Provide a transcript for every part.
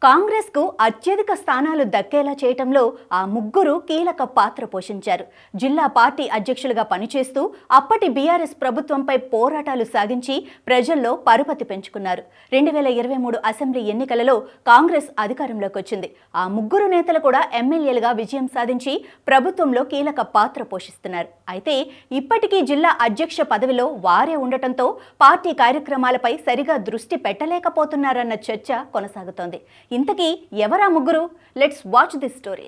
కాంగ్రెస్ కు అత్యధిక స్థానాలు దక్కేలా చేయటంలో ఆ ముగ్గురు కీలక పాత్ర పోషించారు. జిల్లా పార్టీ అధ్యక్షులుగా పనిచేస్తూ అప్పటి బీఆర్ఎస్ ప్రభుత్వంపై పోరాటాలు సాగించి ప్రజల్లో పరుపతి పెంచుకున్నారు. 2023 అసెంబ్లీ ఎన్నికలలో కాంగ్రెస్ అధికారంలోకి వచ్చింది. ఆ ముగ్గురు నేతలు కూడా ఎమ్మెల్యేలుగా విజయం సాధించి ప్రభుత్వంలో కీలక పాత్ర పోషిస్తున్నారు. అయితే ఇప్పటికీ జిల్లా అధ్యక్ష పదవిలో వారే ఉండటంతో పార్టీ కార్యక్రమాలపై సరిగా దృష్టి పెట్టలేకపోతున్నారన్న చర్చ కొనసాగుతోంది. ఇంతకీ ఎవరా ముగ్గురు? Let's watch this story.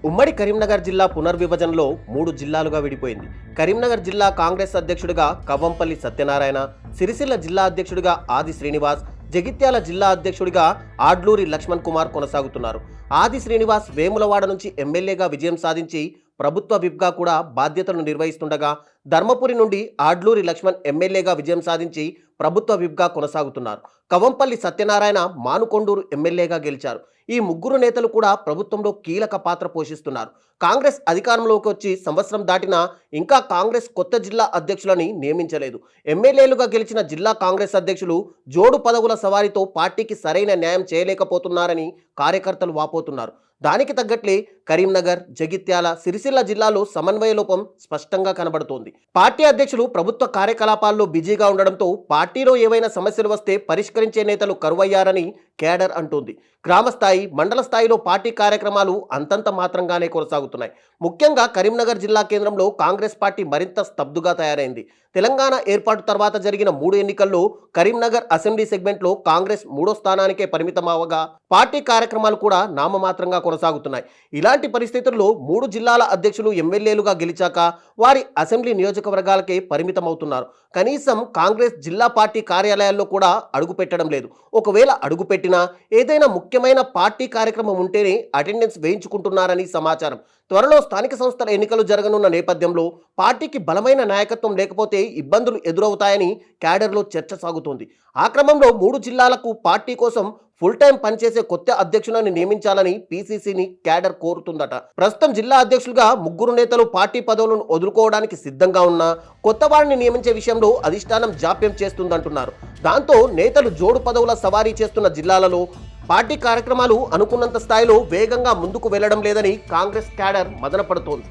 ఉమ్మడి కరీంనగర్ జిల్లా పునర్విభజనలో 3 జిల్లాలుగా విడిపోయింది. కరీంనగర్ జిల్లా కాంగ్రెస్ అధ్యక్షుడిగా కవ్వంపల్లి సత్యనారాయణ, సిరిసిల్ల జిల్లా అధ్యక్షుడిగా ఆది శ్రీనివాస్, జగిత్యాల జిల్లా అధ్యక్షుడిగా ఆడ్లూరి లక్ష్మణ్ కుమార్ కొనసాగుతున్నారు. ఆది శ్రీనివాస్ వేములవాడ నుంచి ఎమ్మెల్యేగా విజయం సాధించి ప్రభుత్వ విప్గా కూడా బాధ్యతలు నిర్వహిస్తుండగా, ధర్మపురి నుండి ఆడ్లూరి లక్ష్మణ్ ఎమ్మెల్యేగా విజయం సాధించి ప్రభుత్వ విప్గా కొనసాగుతున్నారు. కవ్వంపల్లి సత్యనారాయణ మానుకొండూరు ఎమ్మెల్యేగా గెలిచారు. ఈ ముగ్గురు నేతలు కూడా ప్రభుత్వంలో కీలక పాత్ర పోషిస్తున్నారు. కాంగ్రెస్ అధికారంలోకి వచ్చి సంవత్సరం దాటినా ఇంకా కాంగ్రెస్ కొత్త జిల్లా అధ్యక్షులని నియమించలేదు. ఎమ్మెల్యేలుగా గెలిచిన జిల్లా కాంగ్రెస్ అధ్యక్షులు జోడు పదవుల సవారీతో పార్టీకి సరైన న్యాయం చేయలేకపోతున్నారని కార్యకర్తలు వాపోతున్నారు. దానికి తగ్గట్లే కరీంనగర్, జగిత్యాల, సిరిసిల్ల జిల్లాలో సమన్వయ లోపం స్పష్టంగా కనబడుతోంది. పార్టీ అధ్యక్షులు ప్రభుత్వ కార్యకలాపాల్లో బిజీగా ఉండడంతో పార్టీలో ఏవైనా సమస్యలు వస్తే పరిష్కరించే నేతలు కరువయ్యారని కేడర్ అంటోంది. గ్రామ స్థాయి, మండల స్థాయిలో పార్టీ కార్యక్రమాలు అంతంత మాత్రంగానే కొనసాగుతున్నాయి. ముఖ్యంగా కరీంనగర్ జిల్లా కేంద్రంలో కాంగ్రెస్ పార్టీ మరింత స్తబ్దుగా తయారైంది. తెలంగాణ ఏర్పాటు తర్వాత జరిగిన 3 ఎన్నికల్లో కరీంనగర్ అసెంబ్లీ సెగ్మెంట్లో కాంగ్రెస్ 3వ స్థానానికే పరిమితమవగా పార్టీ కార్యక్రమాలు కూడా నామమాత్రంగా కొనసాగుతున్నాయి. ఇలాంటి పరిస్థితుల్లో 3 జిల్లాల అధ్యక్షులు ఎమ్మెల్యేలుగా గెలిచాక వారి అసెంబ్లీ నియోజకవర్గాలకే పరిమితమవుతున్నారు. కనీసం కాంగ్రెస్ జిల్లా పార్టీ కార్యాలయాల్లో కూడా అడుగు పెట్టడం లేదు. ఒకవేళ అడుగు పెట్టినా ఏదైనా ముఖ్యమైన పార్టీ కార్యక్రమం ఉంటేనే అటెండెన్స్ వేయించుకుంటున్నారని సమాచారం. త్వరలో స్థానిక సంస్థల ఎన్నికలు జరగనున్న నేపథ్యంలో పార్టీకి బలమైన నాయకత్వం లేకపోతే ఇబ్బందులు ఎదురవుతాయని క్యాడర్లో చర్చ సాగుతోంది. ఆ క్రమంలో 3 జిల్లాలకు పార్టీ కోసం ఫుల్ టైం పనిచేసే కొత్త అధ్యక్షులను నియమించాలని పీసీసీని క్యాడర్ కోరుతుందట. ప్రస్తుతం జిల్లా అధ్యక్షులుగా 3 నేతలు పార్టీ పదవులను వదులుకోవడానికి సిద్ధంగా ఉన్నా కొత్త వారిని నియమించే విషయంలో అధిష్టానం జాప్యం చేస్తుందంటున్నారు. దాంతో నేతలు జోడు పదవుల సవారీ చేస్తున్న జిల్లాలలో పార్టీ కార్యక్రమాలు అనుకున్నంత స్థాయిలో వేగంగా ముందుకు వెళ్లడం లేదని కాంగ్రెస్ క్యాడర్ మదనపడుతోంది.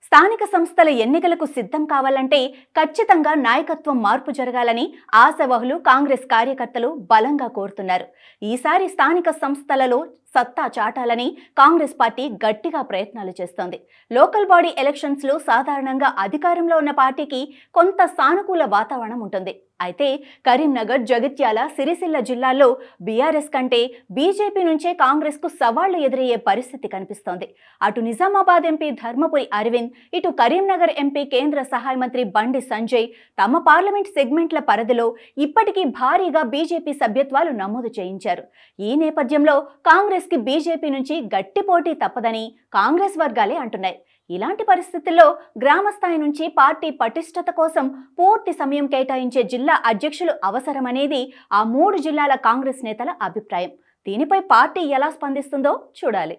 స్థానిక సంస్థల ఎన్నికలకు సిద్ధం కావాలంటే ఖచ్చితంగా నాయకత్వం మార్పు జరగాలని ఆశావహులు కాంగ్రెస్ కార్యకర్తలు బలంగా కోరుతున్నారు. ఈసారి స్థానిక సంస్థలలో సత్తా చాటాలని కాంగ్రెస్ పార్టీ గట్టిగా ప్రయత్నాలు చేస్తోంది. లోకల్ బాడీ ఎలక్షన్స్లో సాధారణంగా అధికారంలో ఉన్న పార్టీకి కొంత సానుకూల వాతావరణం ఉంటుంది. అయితే కరీంనగర్, జగిత్యాల, సిరిసిల్ల జిల్లాల్లో బీఆర్ఎస్ కంటే బీజేపీ నుంచే కాంగ్రెస్కు సవాళ్లు ఎదురయ్యే పరిస్థితి కనిపిస్తోంది. అటు నిజామాబాద్ ఎంపీ ధర్మపురి అరవింద్, ఇటు కరీంనగర్ ఎంపీ కేంద్ర సహాయ మంత్రి బండి సంజయ్ తమ పార్లమెంట్ సెగ్మెంట్ల పరిధిలో ఇప్పటికీ భారీగా బీజేపీ సభ్యత్వాలు నమోదు చేయించారు. ఈ నేపథ్యంలో కాంగ్రెస్కి బీజేపీ నుంచి గట్టి పోటీ తప్పదని కాంగ్రెస్ వర్గాలే అంటున్నాయి. ఇలాంటి పరిస్థితుల్లో గ్రామ స్థాయి నుంచి పార్టీ పటిష్టత కోసం పూర్తి సమయం కేటాయించే జిల్లా అధ్యక్షులు అవసరమనేది ఆ 3 జిల్లాల కాంగ్రెస్ నేతల అభిప్రాయం. దీనిపై పార్టీ ఎలా స్పందిస్తుందో చూడాలి.